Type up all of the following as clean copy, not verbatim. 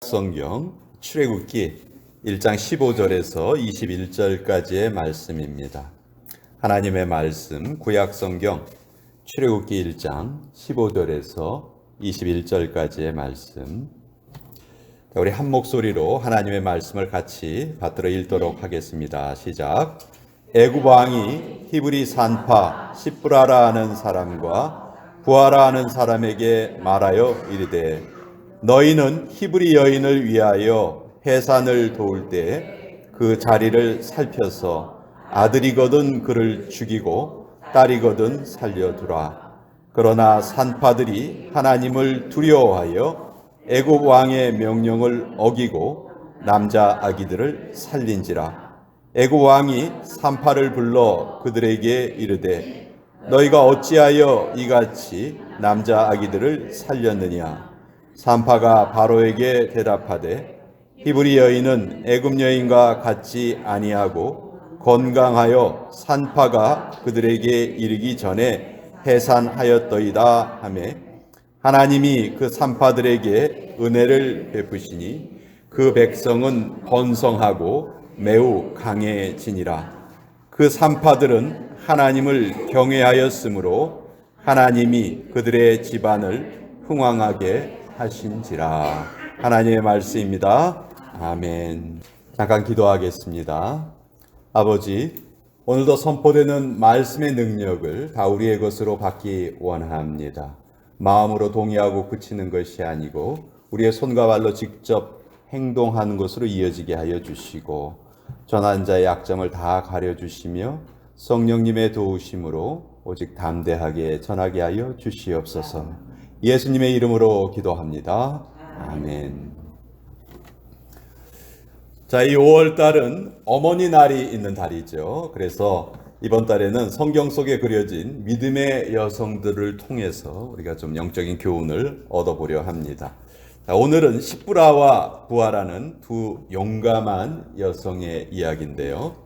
성경 출애굽기 1장 15절에서 21절까지의 말씀입니다. 하나님의 말씀 구약 성경 출애굽기 1장 15절에서 21절까지의 말씀. 우리 한 목소리로 하나님의 말씀을 같이 받들어 읽도록 하겠습니다. 시작. 애굽 왕이 히브리 산파 시브라라 하는 사람과 부하라 하는 사람에게 말하여 이르되 너희는 히브리 여인을 위하여 해산을 도울 때 그 자리를 살펴서 아들이거든 그를 죽이고 딸이거든 살려두라. 그러나 산파들이 하나님을 두려워하여 애굽 왕의 명령을 어기고 남자 아기들을 살린지라. 애굽 왕이 산파를 불러 그들에게 이르되 너희가 어찌하여 이같이 남자 아기들을 살렸느냐. 산파가 바로에게 대답하되 히브리 여인은 애굽 여인과 같지 아니하고 건강하여 산파가 그들에게 이르기 전에 해산하였더이다 하매 하나님이 그 산파들에게 은혜를 베푸시니 그 백성은 번성하고 매우 강해지니라. 그 산파들은 하나님을 경외하였으므로 하나님이 그들의 집안을 흥왕하게 하신지라. 하나님의 말씀입니다. 아멘. 잠깐 기도하겠습니다. 아버지, 오늘도 선포되는 말씀의 능력을 다 우리의 것으로 받기 원합니다. 마음으로 동의하고 그치는 것이 아니고 우리의 손과 발로 직접 행동하는 것으로 이어지게 하여 주시고 전한 자의 약점을 다 가려주시며 성령님의 도우심으로 오직 담대하게 전하게 하여 주시옵소서. 예수님의 이름으로 기도합니다. 아멘. 자, 이 5월달은 어머니 날이 있는 달이죠. 그래서 이번 달에는 성경 속에 그려진 믿음의 여성들을 통해서 우리가 좀 영적인 교훈을 얻어보려 합니다. 자, 오늘은 시브라와 부하라는 두 용감한 여성의 이야기인데요.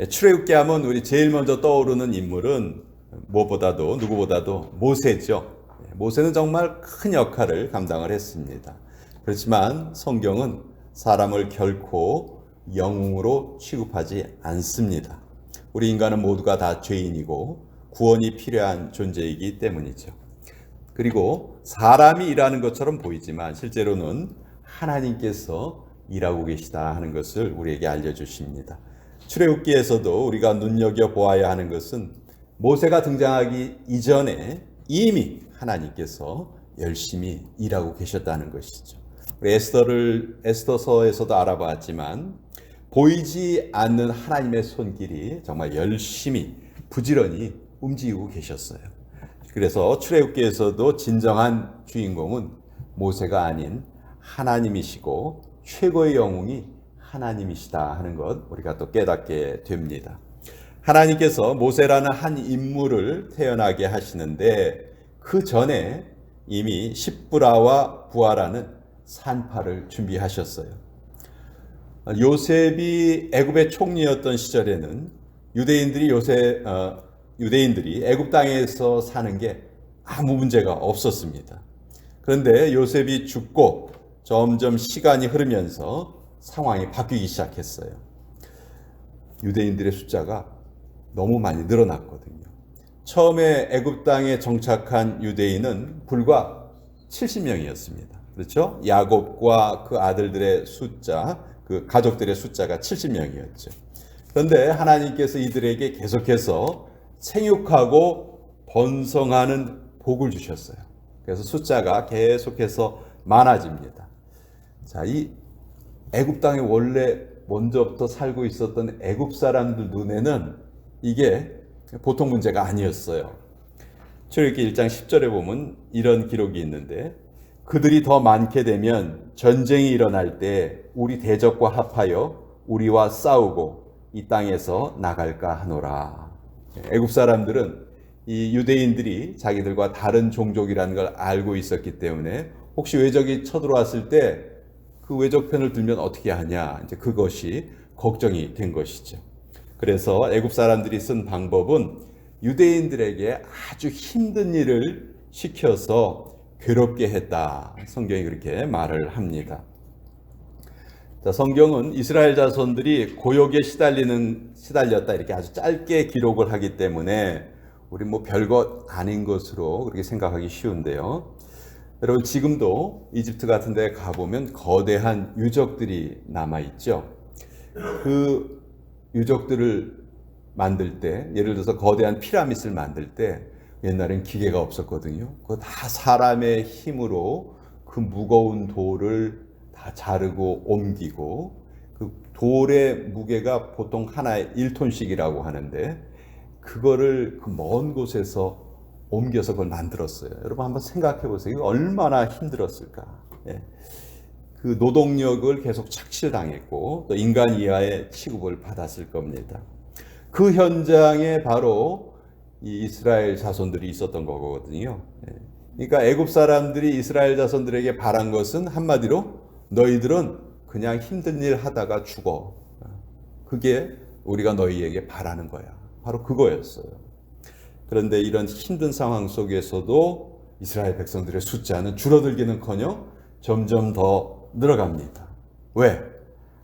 출애굽기 하면 우리 제일 먼저 떠오르는 인물은 누구보다도 모세죠. 모세는 정말 큰 역할을 감당을 했습니다. 그렇지만 성경은 사람을 결코 영웅으로 취급하지 않습니다. 우리 인간은 모두가 다 죄인이고 구원이 필요한 존재이기 때문이죠. 그리고 사람이 일하는 것처럼 보이지만 실제로는 하나님께서 일하고 계시다 하는 것을 우리에게 알려주십니다. 출애굽기에서도 우리가 눈여겨보아야 하는 것은 모세가 등장하기 이전에 이미 하나님께서 열심히 일하고 계셨다는 것이죠. 우리 에스더서에서도 알아봤지만 보이지 않는 하나님의 손길이 정말 열심히 부지런히 움직이고 계셨어요. 그래서 출애굽기에서도 진정한 주인공은 모세가 아닌 하나님이시고 최고의 영웅이 하나님이시다 하는 것 우리가 또 깨닫게 됩니다. 하나님께서 모세라는 한 인물을 태어나게 하시는데 그 전에 이미 시브라와 부하라는 산파를 준비하셨어요. 요셉이 애굽의 총리였던 시절에는 유대인들이 애굽 땅에서 사는 게 아무 문제가 없었습니다. 그런데 요셉이 죽고 점점 시간이 흐르면서 상황이 바뀌기 시작했어요. 유대인들의 숫자가 너무 많이 늘어났거든요. 처음에 애굽 땅에 정착한 유대인은 불과 70명이었습니다. 그렇죠? 야곱과 그 아들들의 숫자, 그 가족들의 숫자가 70명이었죠. 그런데 하나님께서 이들에게 계속해서 생육하고 번성하는 복을 주셨어요. 그래서 숫자가 계속해서 많아집니다. 자, 이 애굽 땅에 원래 먼저부터 살고 있었던 애굽 사람들 눈에는 이게 보통 문제가 아니었어요. 출애굽기 1장 10절에 보면 이런 기록이 있는데 그들이 더 많게 되면 전쟁이 일어날 때 우리 대적과 합하여 우리와 싸우고 이 땅에서 나갈까 하노라. 애굽 사람들은 이 유대인들이 자기들과 다른 종족이라는 걸 알고 있었기 때문에 혹시 외적이 쳐들어왔을 때 그 외적 편을 들면 어떻게 하냐, 이제 그것이 걱정이 된 것이죠. 그래서 애굽 사람들이 쓴 방법은 유대인들에게 아주 힘든 일을 시켜서 괴롭게 했다. 성경이 그렇게 말을 합니다. 자, 성경은 이스라엘 자손들이 고욕에 시달렸다 이렇게 아주 짧게 기록을 하기 때문에 우리 뭐 별것 아닌 것으로 그렇게 생각하기 쉬운데요. 여러분 지금도 이집트 같은 데 가보면 거대한 유적들이 남아있죠. 그 유적들을 만들 때, 예를 들어서 거대한 피라미드를 만들 때 옛날엔 기계가 없었거든요. 그거 다 사람의 힘으로 그 무거운 돌을 다 자르고 옮기고, 그 돌의 무게가 보통 하나에 1톤씩이라고 하는데 그거를 그 먼 곳에서 옮겨서 그걸 만들었어요. 여러분 한번 생각해 보세요. 이거 얼마나 힘들었을까. 예. 그 노동력을 계속 착취당했고 또 인간 이하의 취급을 받았을 겁니다. 그 현장에 바로 이 이스라엘 자손들이 있었던 거거든요. 예. 그러니까 애굽 사람들이 이스라엘 자손들에게 바란 것은 한마디로 너희들은 그냥 힘든 일 하다가 죽어. 그게 우리가 너희에게 바라는 거야. 바로 그거였어요. 그런데 이런 힘든 상황 속에서도 이스라엘 백성들의 숫자는 줄어들기는커녕 점점 더 늘어갑니다. 왜?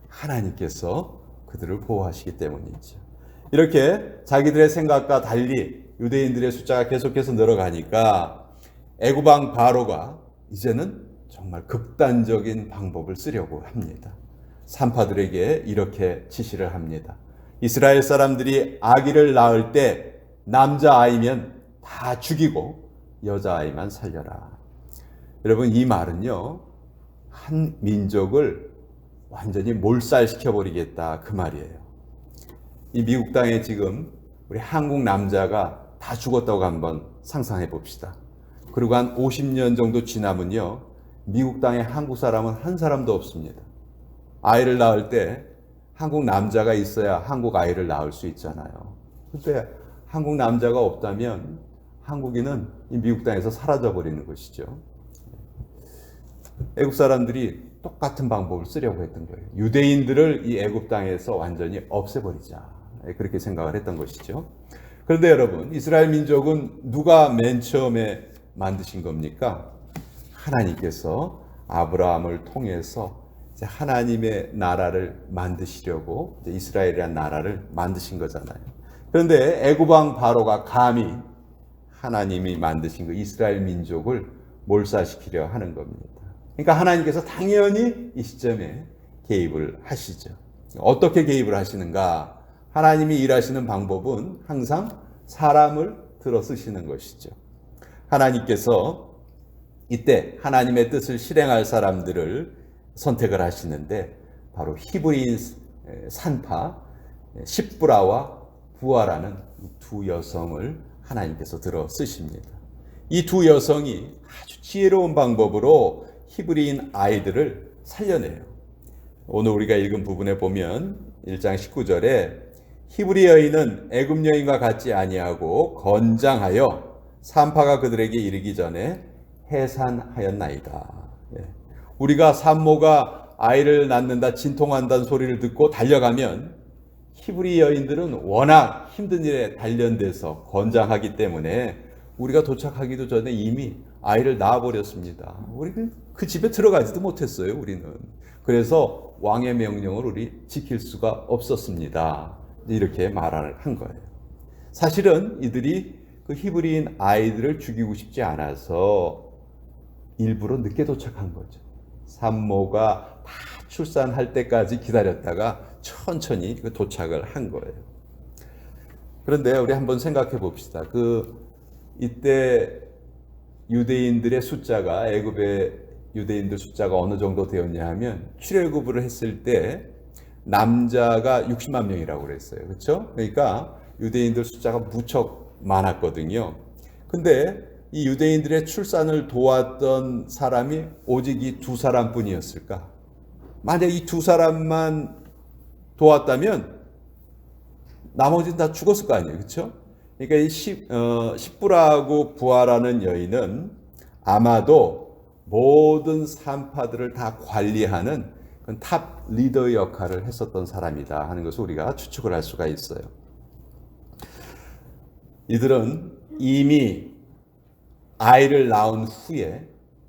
하나님께서 그들을 보호하시기 때문이죠. 이렇게 자기들의 생각과 달리 유대인들의 숫자가 계속해서 늘어가니까 애굽 왕 바로가 이제는 정말 극단적인 방법을 쓰려고 합니다. 산파들에게 이렇게 지시를 합니다. 이스라엘 사람들이 아기를 낳을 때 남자아이면 다 죽이고 여자아이만 살려라. 여러분 이 말은요, 한 민족을 완전히 몰살시켜버리겠다 그 말이에요. 이 미국 땅에 지금 우리 한국 남자가 다 죽었다고 한번 상상해 봅시다. 그리고 한 50년 정도 지나면요, 미국 땅에 한국 사람은 한 사람도 없습니다. 아이를 낳을 때 한국 남자가 있어야 한국 아이를 낳을 수 있잖아요. 근데 한국 남자가 없다면 한국인은 이 미국 땅에서 사라져 버리는 것이죠. 애굽 사람들이 똑같은 방법을 쓰려고 했던 거예요. 유대인들을 이 애굽 땅에서 완전히 없애버리자. 그렇게 생각을 했던 것이죠. 그런데 여러분, 이스라엘 민족은 누가 맨 처음에 만드신 겁니까? 하나님께서 아브라함을 통해서 이제 하나님의 나라를 만드시려고 이제 이스라엘이라는 나라를 만드신 거잖아요. 그런데 애굽 왕 바로가 감히 하나님이 만드신 그 이스라엘 민족을 몰살시키려 하는 겁니다. 그러니까 하나님께서 당연히 이 시점에 개입을 하시죠. 어떻게 개입을 하시는가? 하나님이 일하시는 방법은 항상 사람을 들어 쓰시는 것이죠. 하나님께서 이때 하나님의 뜻을 실행할 사람들을 선택을 하시는데 바로 히브리인 산파 십브라와 부아라는 두 여성을 하나님께서 들어 쓰십니다. 이 두 여성이 아주 지혜로운 방법으로 히브리인 아이들을 살려내요. 오늘 우리가 읽은 부분에 보면 1장 19절에 히브리 여인은 애굽 여인과 같지 아니하고 건장하여 산파가 그들에게 이르기 전에 해산하였나이다. 우리가 산모가 아이를 낳는다, 진통한다는 소리를 듣고 달려가면 히브리 여인들은 워낙 힘든 일에 단련돼서 건장하기 때문에 우리가 도착하기도 전에 이미 아이를 낳아버렸습니다. 우리는 그 집에 들어가지도 못했어요. 우리는. 그래서 왕의 명령을 우리 지킬 수가 없었습니다. 이렇게 말을 한 거예요. 사실은 이들이 그 히브리인 아이들을 죽이고 싶지 않아서 일부러 늦게 도착한 거죠. 산모가 다 출산할 때까지 기다렸다가 천천히 도착을 한 거예요. 그런데 우리 한번 생각해 봅시다. 이때 유대인들의 숫자가, 애굽의 유대인들 숫자가 어느 정도 되었냐 하면 출애굽을 했을 때 남자가 60만 명이라고 그랬어요. 그렇죠? 그러니까 유대인들 숫자가 무척 많았거든요. 근데 이 유대인들의 출산을 도왔던 사람이 오직 이 두 사람뿐이었을까? 만약 이 두 사람만 도왔다면 나머지는 다 죽었을 거 아니에요. 그렇죠? 그러니까 이 십부라하고 부하라는 여인은 아마도 모든 산파들을 다 관리하는 탑 리더 역할을 했었던 사람이다 하는 것을 우리가 추측을 할 수가 있어요. 이들은 이미 아이를 낳은 후에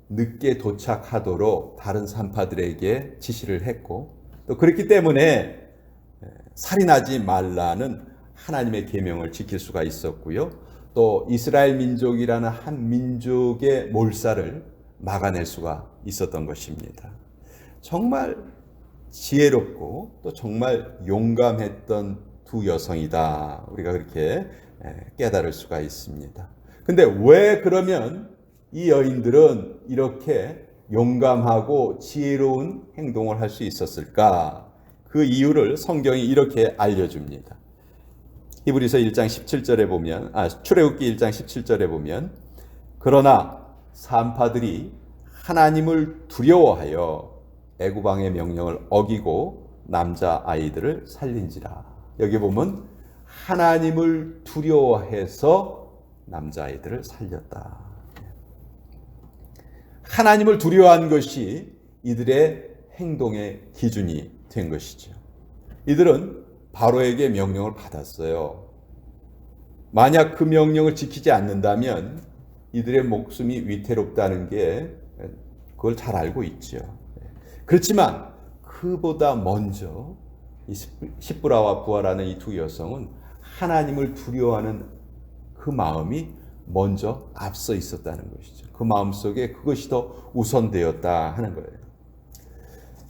늦게 도착하도록 다른 산파들에게 지시를 했고 또 그렇기 때문에 살인하지 말라는 하나님의 계명을 지킬 수가 있었고요. 또 이스라엘 민족이라는 한 민족의 몰살을 막아낼 수가 있었던 것입니다. 정말 지혜롭고 또 정말 용감했던 두 여성이다. 우리가 그렇게 깨달을 수가 있습니다. 근데 왜 그러면 이 여인들은 이렇게 용감하고 지혜로운 행동을 할 수 있었을까? 그 이유를 성경이 이렇게 알려줍니다. 히브리서 1장 17절에 보면, 출애굽기 1장 17절에 보면, 그러나 산파들이 하나님을 두려워하여 애굽 왕의 명령을 어기고 남자 아이들을 살린지라. 여기 보면 하나님을 두려워해서 남자 아이들을 살렸다. 하나님을 두려워한 것이 이들의 행동의 기준이 된 것이죠. 이들은 바로에게 명령을 받았어요. 만약 그 명령을 지키지 않는다면 이들의 목숨이 위태롭다는 게 그걸 잘 알고 있죠. 그렇지만 그보다 먼저 이 십브라와 부하라는 이 두 여성은 하나님을 두려워하는 그 마음이 먼저 앞서 있었다는 것이죠. 그 마음속에 그것이 더 우선되었다 하는 거예요.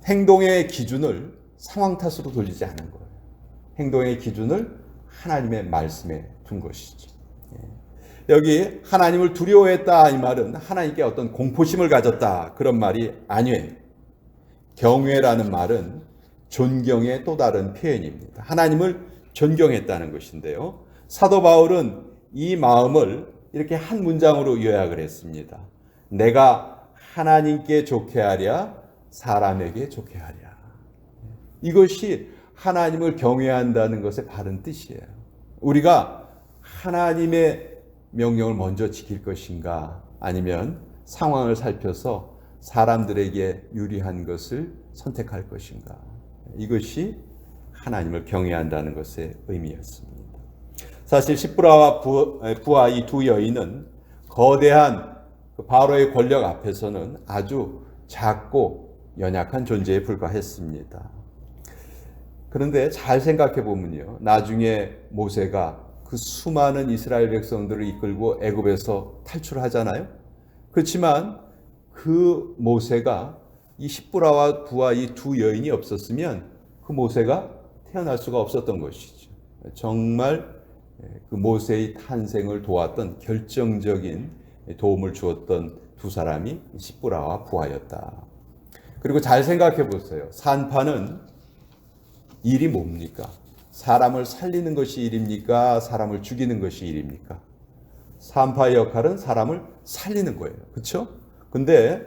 행동의 기준을 상황 탓으로 돌리지 않은 거예요. 행동의 기준을 하나님의 말씀에 둔 것이죠. 여기 하나님을 두려워했다 이 말은 하나님께 어떤 공포심을 가졌다 그런 말이 아니에요. 경외라는 말은 존경의 또 다른 표현입니다. 하나님을 존경했다는 것인데요. 사도 바울은 이 마음을 이렇게 한 문장으로 요약을 했습니다. 내가 하나님께 좋게 하랴 사람에게 좋게 하랴. 이것이 하나님을 경외한다는 것의 바른 뜻이에요. 우리가 하나님의 명령을 먼저 지킬 것인가 아니면 상황을 살펴서 사람들에게 유리한 것을 선택할 것인가. 이것이 하나님을 경외한다는 것의 의미였습니다. 사실 십브라와 부하 이 두 여인은 거대한 바로의 권력 앞에서는 아주 작고 연약한 존재에 불과했습니다. 그런데 잘 생각해 보면요. 나중에 모세가 그 수많은 이스라엘 백성들을 이끌고 애굽에서 탈출하잖아요. 그렇지만 그 모세가 이 십브라와 부하 이 두 여인이 없었으면 그 모세가 태어날 수가 없었던 것이죠. 정말 그 모세의 탄생을 도왔던 결정적인 도움을 주었던 두 사람이 십브라와 부하였다. 그리고 잘 생각해 보세요. 산파는 일이 뭡니까? 사람을 살리는 것이 일입니까? 사람을 죽이는 것이 일입니까? 산파의 역할은 사람을 살리는 거예요. 그렇죠? 근데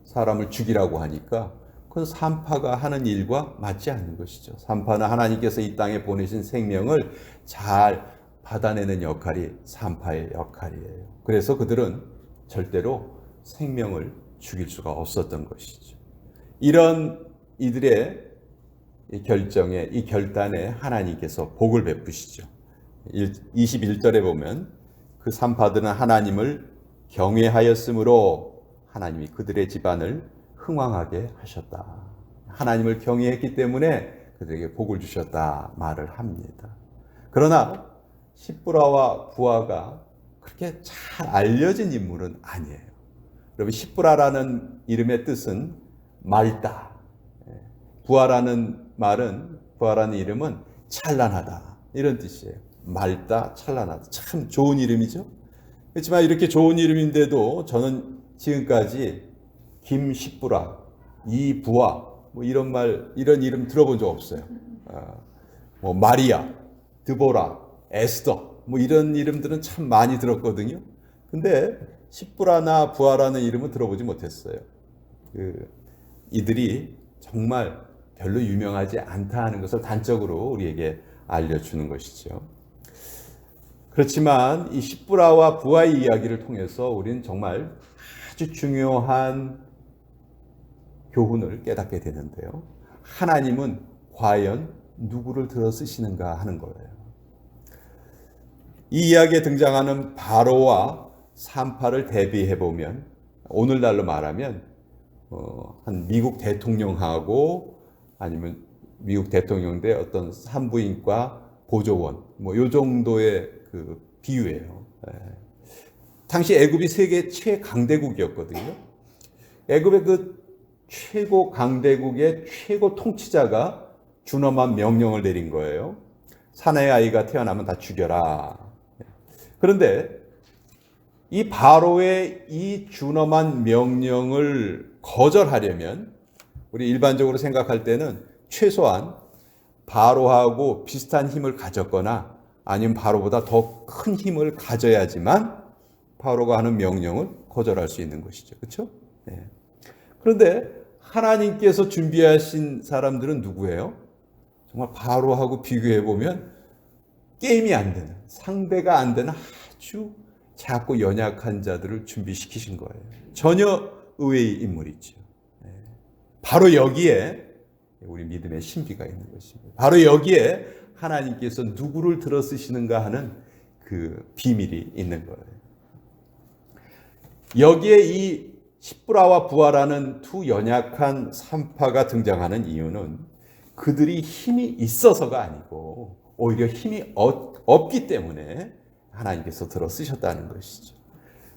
사람을 죽이라고 하니까 그건 산파가 하는 일과 맞지 않는 것이죠. 산파는 하나님께서 이 땅에 보내신 생명을 잘 받아내는 역할이 산파의 역할이에요. 그래서 그들은 절대로 생명을 죽일 수가 없었던 것이죠. 이런 이들의 이 결정에, 이 결단에 하나님께서 복을 베푸시죠. 21절에 보면 그 산파들은 하나님을 경외하였으므로 하나님이 그들의 집안을 흥왕하게 하셨다. 하나님을 경외했기 때문에 그들에게 복을 주셨다 말을 합니다. 그러나 십브라와 부하가 그렇게 잘 알려진 인물은 아니에요. 여러분, 십브라라는 이름의 뜻은 맑다. 부하라는 말은, 부하라는 이름은 찬란하다 이런 뜻이에요. 맑다, 찬란하다. 참 좋은 이름이죠. 그렇지만 이렇게 좋은 이름인데도 저는 지금까지 김십브라, 이부하 뭐 이런 말, 이런 이름 들어본 적 없어요. 뭐 마리아, 드보라, 에스더 뭐 이런 이름들은 참 많이 들었거든요. 근데 십브라나 부하라는 이름은 들어보지 못했어요. 이들이 정말 별로 유명하지 않다 하는 것을 단적으로 우리에게 알려주는 것이죠. 그렇지만 이 십브라와 부하의 이야기를 통해서 우리는 정말 아주 중요한 교훈을 깨닫게 되는데요. 하나님은 과연 누구를 들어 쓰시는가 하는 거예요. 이 이야기에 등장하는 바로와 산파를 대비해 보면 오늘날로 말하면 한 미국 대통령하고 아니면 미국 대통령 대 어떤 산부인과 보조원 뭐 요 정도의 그 비유예요. 당시 애굽이 세계 최강대국이었거든요. 애굽의 그 최고 강대국의 최고 통치자가 준엄한 명령을 내린 거예요. 사내의 아이가 태어나면 다 죽여라. 그런데 이 바로의 이 준엄한 명령을 거절하려면 우리 일반적으로 생각할 때는 최소한 바로하고 비슷한 힘을 가졌거나 아니면 바로보다 더 큰 힘을 가져야지만 바로가 하는 명령을 거절할 수 있는 것이죠. 그렇죠? 네. 그런데 하나님께서 준비하신 사람들은 누구예요? 정말 바로하고 비교해 보면 게임이 안 되는, 상대가 안 되는 아주 작고 연약한 자들을 준비시키신 거예요. 전혀 의외의 인물이죠. 바로 여기에 우리 믿음의 신비가 있는 것입니다. 바로 여기에 하나님께서 누구를 들어 쓰시는가 하는 그 비밀이 있는 거예요. 여기에 이 십브라와 부하라는 두 연약한 산파가 등장하는 이유는 그들이 힘이 있어서가 아니고 오히려 힘이 없기 때문에 하나님께서 들어 쓰셨다는 것이죠.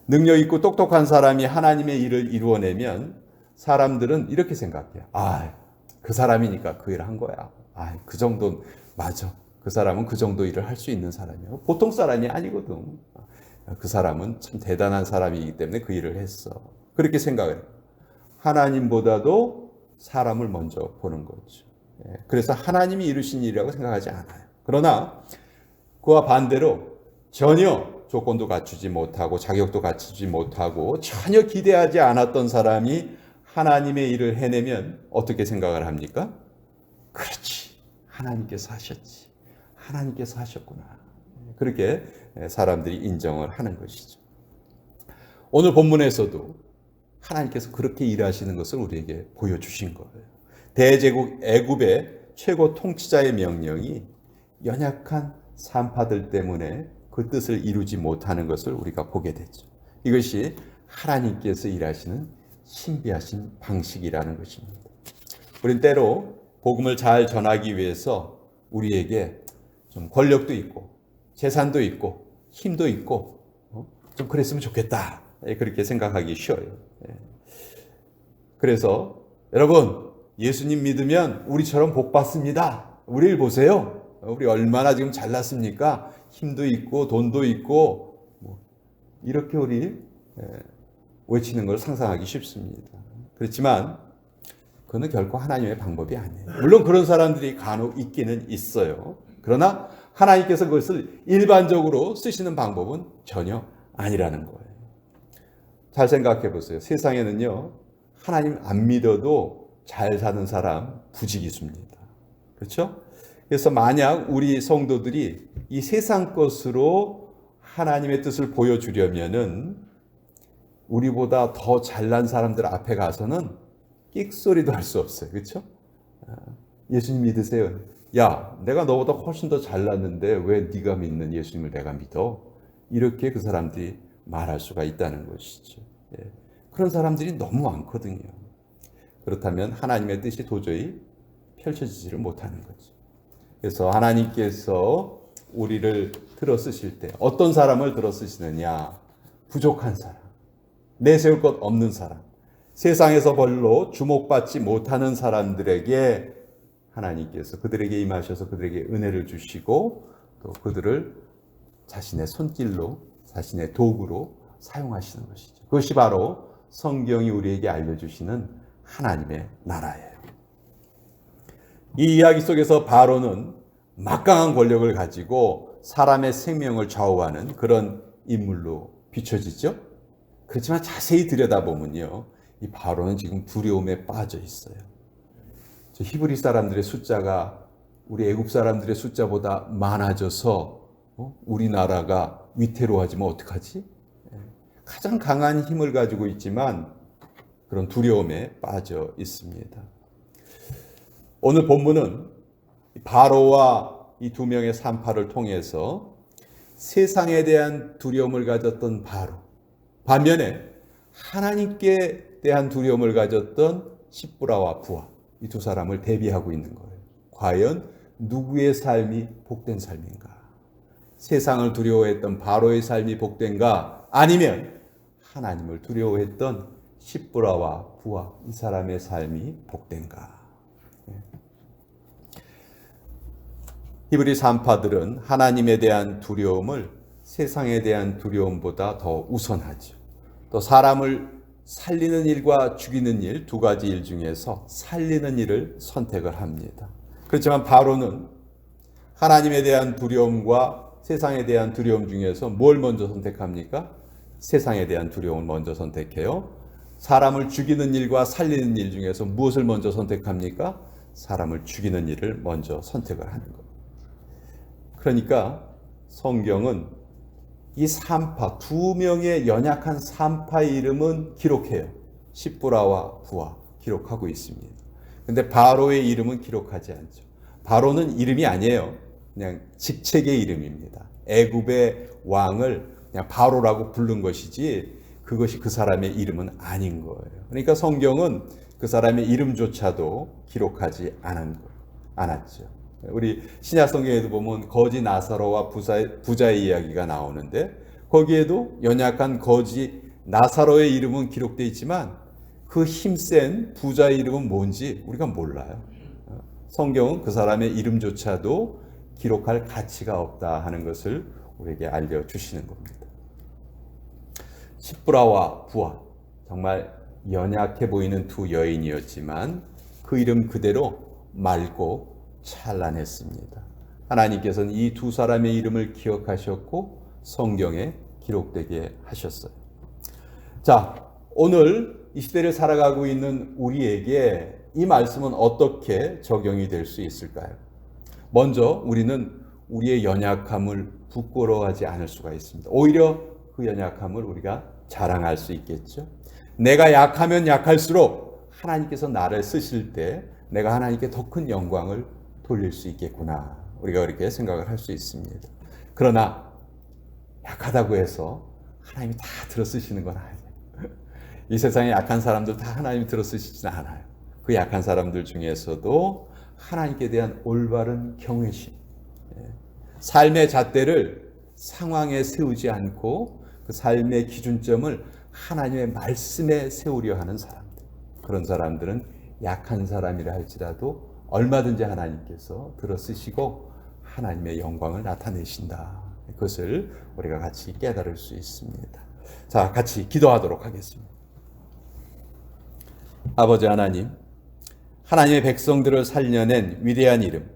능력 있고 똑똑한 사람이 하나님의 일을 이루어내면 사람들은 이렇게 생각해요. 그 사람이니까 그 일을 한 거야. 그 정도 맞아. 그 사람은 그 정도 일을 할 수 있는 사람이야. 보통 사람이 아니거든. 그 사람은 참 대단한 사람이기 때문에 그 일을 했어. 그렇게 생각을 해요. 하나님보다도 사람을 먼저 보는 거죠. 그래서 하나님이 이루신 일이라고 생각하지 않아요. 그러나 그와 반대로 전혀 조건도 갖추지 못하고 자격도 갖추지 못하고 전혀 기대하지 않았던 사람이 하나님의 일을 해내면 어떻게 생각을 합니까? 그렇지. 하나님께서 하셨지. 하나님께서 하셨구나. 그렇게 사람들이 인정을 하는 것이죠. 오늘 본문에서도 하나님께서 그렇게 일하시는 것을 우리에게 보여주신 거예요. 대제국 애굽의 최고 통치자의 명령이 연약한 산파들 때문에 그 뜻을 이루지 못하는 것을 우리가 보게 되죠. 이것이 하나님께서 일하시는 신비하신 방식이라는 것입니다. 우린 때로 복음을 잘 전하기 위해서 우리에게 좀 권력도 있고 재산도 있고 힘도 있고 좀 그랬으면 좋겠다. 그렇게 생각하기 쉬워요. 그래서 여러분 예수님 믿으면 우리처럼 복 받습니다. 우리를 보세요. 우리 얼마나 지금 잘났습니까? 힘도 있고 돈도 있고 이렇게 우리 외치는 걸 상상하기 쉽습니다. 그렇지만 그건 결코 하나님의 방법이 아니에요. 물론 그런 사람들이 간혹 있기는 있어요. 그러나 하나님께서 그것을 일반적으로 쓰시는 방법은 전혀 아니라는 거예요. 잘 생각해 보세요. 세상에는요, 하나님 안 믿어도 잘 사는 사람 부지기수입니다. 그렇죠? 그래서 만약 우리 성도들이 이 세상 것으로 하나님의 뜻을 보여주려면은 우리보다 더 잘난 사람들 앞에 가서는 끽소리도 할 수 없어요. 그렇죠? 예수님 믿으세요. 야, 내가 너보다 훨씬 더 잘났는데 왜 네가 믿는 예수님을 내가 믿어? 이렇게 그 사람들이 말할 수가 있다는 것이죠. 그런 사람들이 너무 많거든요. 그렇다면 하나님의 뜻이 도저히 펼쳐지지를 못하는 거죠. 그래서 하나님께서 우리를 들어 쓰실 때 어떤 사람을 들어 쓰시느냐? 부족한 사람, 내세울 것 없는 사람, 세상에서 별로 주목받지 못하는 사람들에게 하나님께서 그들에게 임하셔서 그들에게 은혜를 주시고 또 그들을 자신의 손길로 자신의 도구로 사용하시는 것이죠. 그것이 바로 성경이 우리에게 알려주시는 하나님의 나라예요. 이 이야기 속에서 바로는 막강한 권력을 가지고 사람의 생명을 좌우하는 그런 인물로 비춰지죠. 그렇지만 자세히 들여다보면요, 이 바로는 지금 두려움에 빠져 있어요. 히브리 사람들의 숫자가 우리 애굽 사람들의 숫자보다 많아져서 우리나라가 위태로워지면 어떡하지? 가장 강한 힘을 가지고 있지만 그런 두려움에 빠져 있습니다. 오늘 본문은 바로와 이 두 명의 산파를 통해서 세상에 대한 두려움을 가졌던 바로, 반면에 하나님께 대한 두려움을 가졌던 십부라와 부하, 이 두 사람을 대비하고 있는 거예요. 과연 누구의 삶이 복된 삶인가? 세상을 두려워했던 바로의 삶이 복된가? 아니면 하나님을 두려워했던 십부라와 부하, 이 사람의 삶이 복된가? 히브리 산파들은 하나님에 대한 두려움을 세상에 대한 두려움보다 더 우선하죠. 또 사람을 살리는 일과 죽이는 일, 두 가지 일 중에서 살리는 일을 선택을 합니다. 그렇지만 바로는 하나님에 대한 두려움과 세상에 대한 두려움 중에서 뭘 먼저 선택합니까? 세상에 대한 두려움을 먼저 선택해요. 사람을 죽이는 일과 살리는 일 중에서 무엇을 먼저 선택합니까? 사람을 죽이는 일을 먼저 선택을 하는 거예요. 그러니까 성경은 이 산파, 두 명의 연약한 산파의 이름은 기록해요. 십부라와 부하 기록하고 있습니다. 근데 바로의 이름은 기록하지 않죠. 바로는 이름이 아니에요. 그냥 직책의 이름입니다. 애굽의 왕을 그냥 바로라고 부른 것이지 그것이 그 사람의 이름은 아닌 거예요. 그러니까 성경은 그 사람의 이름조차도 기록하지 않았죠. 우리 신약 성경에도 보면 거지 나사로와 부자의 이야기가 나오는데 거기에도 연약한 거지 나사로의 이름은 기록되어 있지만 그 힘센 부자의 이름은 뭔지 우리가 몰라요. 성경은 그 사람의 이름조차도 기록할 가치가 없다 하는 것을 우리에게 알려주시는 겁니다. 십부라와 부하, 정말 연약해 보이는 두 여인이었지만 그 이름 그대로 맑고 찬란했습니다. 하나님께서는 이 두 사람의 이름을 기억하셨고 성경에 기록되게 하셨어요. 자, 오늘 이 시대를 살아가고 있는 우리에게 이 말씀은 어떻게 적용이 될 수 있을까요? 먼저 우리는 우리의 연약함을 부끄러워하지 않을 수가 있습니다. 오히려 그 연약함을 우리가 자랑할 수 있겠죠. 내가 약하면 약할수록 하나님께서 나를 쓰실 때 내가 하나님께 더 큰 영광을 돌릴 수 있겠구나. 우리가 그렇게 생각을 할 수 있습니다. 그러나 약하다고 해서 하나님이 다 들어 쓰시는 건 아니에요. 이 세상에 약한 사람들 다 하나님이 들어 쓰시지는 않아요. 그 약한 사람들 중에서도 하나님께 대한 올바른 경외심, 삶의 잣대를 상황에 세우지 않고 그 삶의 기준점을 하나님의 말씀에 세우려 하는 사람들, 그런 사람들은 약한 사람이라 할지라도 얼마든지 하나님께서 들어쓰시고 하나님의 영광을 나타내신다. 그것을 우리가 같이 깨달을 수 있습니다. 자, 같이 기도하도록 하겠습니다. 아버지 하나님, 하나님의 백성들을 살려낸 위대한 이름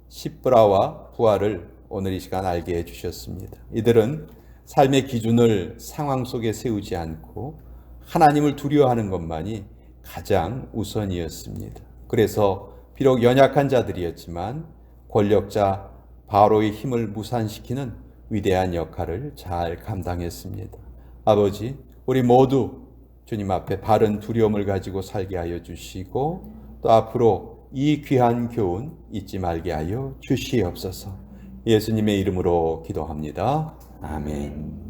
십부라와 부하를 오늘 이 시간 알게 해주셨습니다. 이들은 삶의 기준을 상황 속에 세우지 않고 하나님을 두려워하는 것만이 가장 우선이었습니다. 그래서 비록 연약한 자들이었지만 권력자 바로의 힘을 무산시키는 위대한 역할을 잘 감당했습니다. 아버지, 우리 모두 주님 앞에 바른 두려움을 가지고 살게 하여 주시고 또 앞으로 이 귀한 교훈 잊지 말게 하여 주시옵소서. 예수님의 이름으로 기도합니다. 아멘.